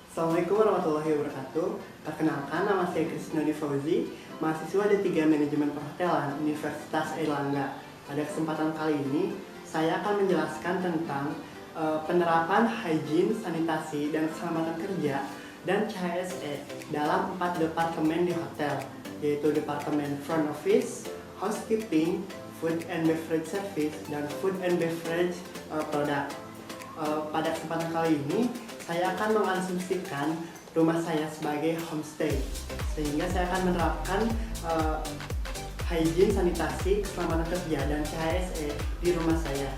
Assalamualaikum warahmatullahi wabarakatuh. Perkenalkan, nama saya Krisnadi Fauzi, mahasiswa D3 Manajemen Perhotelan Universitas Airlangga. Pada kesempatan kali ini, saya akan menjelaskan tentang penerapan hygiene, sanitasi, dan keselamatan kerja dan CHSE dalam 4 departemen di hotel, yaitu Departemen Front Office, Housekeeping, Food and Beverage Service, dan Food and Beverage Product. Pada kesempatan kali ini, saya akan mengasumsikan rumah saya sebagai homestay, sehingga saya akan menerapkan hygiene, sanitasi, keselamatan kerja, dan CHSE di rumah saya.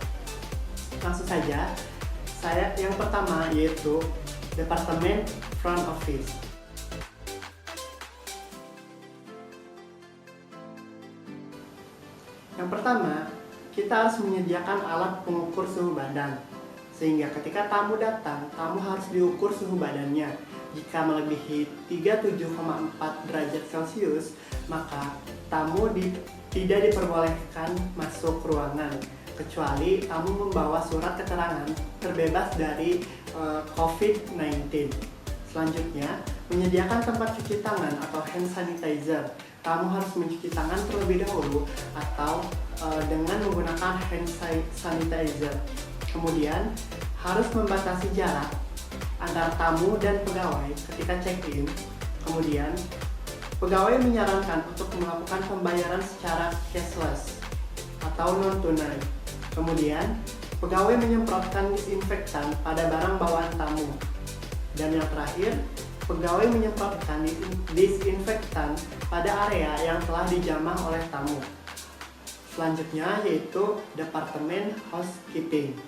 Langsung saja, saya yang pertama yaitu Departemen Front Office. Yang pertama, kita harus menyediakan alat pengukur suhu badan, sehingga ketika tamu datang, tamu harus diukur suhu badannya. Jika melebihi 37,4 derajat Celcius, maka tamu tidak diperbolehkan masuk ruangan, kecuali tamu membawa surat keterangan terbebas dari COVID-19. Selanjutnya, menyediakan tempat cuci tangan atau hand sanitizer. Tamu harus mencuci tangan terlebih dahulu atau dengan menggunakan hand sanitizer. Kemudian, harus membatasi jarak antar tamu dan pegawai ketika check-in. Kemudian, pegawai menyarankan untuk melakukan pembayaran secara cashless atau non-tunai. Kemudian, pegawai menyemprotkan disinfektan pada barang bawaan tamu. Dan yang terakhir, pegawai menyemprotkan disinfektan pada area yang telah dijamah oleh tamu. Selanjutnya yaitu Departemen Housekeeping.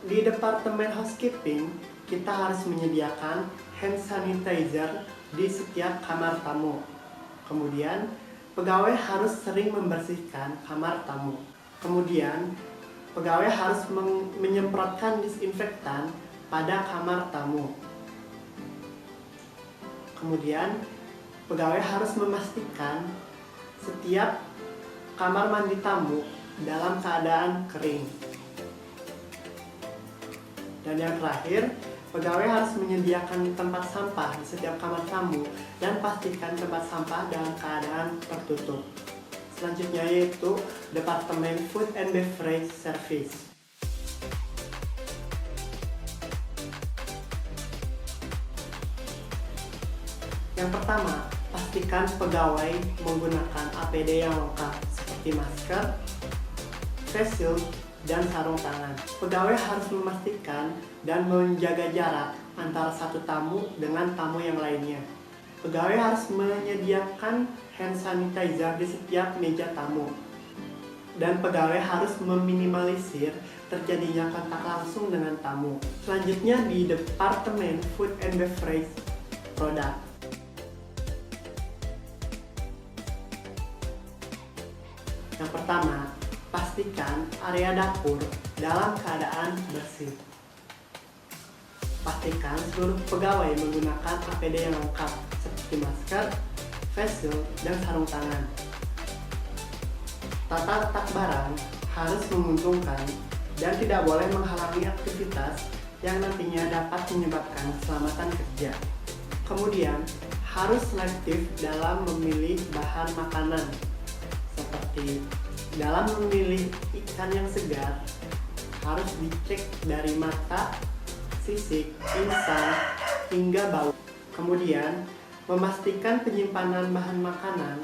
Di Departemen Housekeeping, kita harus menyediakan hand sanitizer di setiap kamar tamu. Kemudian, pegawai harus sering membersihkan kamar tamu. Kemudian, pegawai harus menyemprotkan disinfektan pada kamar tamu. Kemudian, pegawai harus memastikan setiap kamar mandi tamu dalam keadaan kering. Dan yang terakhir, pegawai harus menyediakan tempat sampah di setiap kamar tamu dan pastikan tempat sampah dalam keadaan tertutup. Selanjutnya yaitu Departemen Food and Beverage Service. Yang pertama, pastikan pegawai menggunakan APD yang lengkap seperti masker, face shield, dan sarung tangan. Pegawai harus memastikan dan menjaga jarak antara satu tamu dengan tamu yang lainnya. Pegawai harus menyediakan hand sanitizer di setiap meja tamu. Dan pegawai harus meminimalisir terjadinya kontak langsung dengan tamu. Selanjutnya di Departemen Food and Beverage Product. Yang pertama, pastikan area dapur dalam keadaan bersih. Pastikan seluruh pegawai menggunakan APD yang lengkap seperti masker, face shield, dan sarung tangan. Tata letak barang harus menguntungkan dan tidak boleh menghalangi aktivitas yang nantinya dapat menyebabkan keselamatan kerja. Kemudian, harus selektif dalam memilih bahan makanan, seperti dalam memilih ikan yang segar, harus dicek dari mata, sisik, insang, hingga bau. Kemudian, memastikan penyimpanan bahan makanan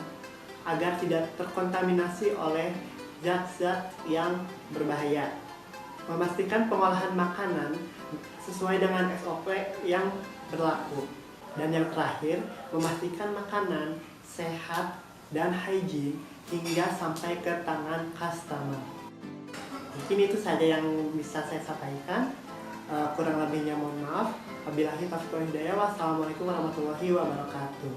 agar tidak terkontaminasi oleh zat-zat yang berbahaya. Memastikan pengolahan makanan sesuai dengan SOP yang berlaku. Dan yang terakhir, memastikan makanan sehat dan hygiene hingga sampai ke tangan customer. Mungkin itu saja yang bisa saya sampaikan. Kurang lebihnya mohon maaf. Wabillahi taufiq wal hidayah. Wassalamualaikum warahmatullahi wabarakatuh.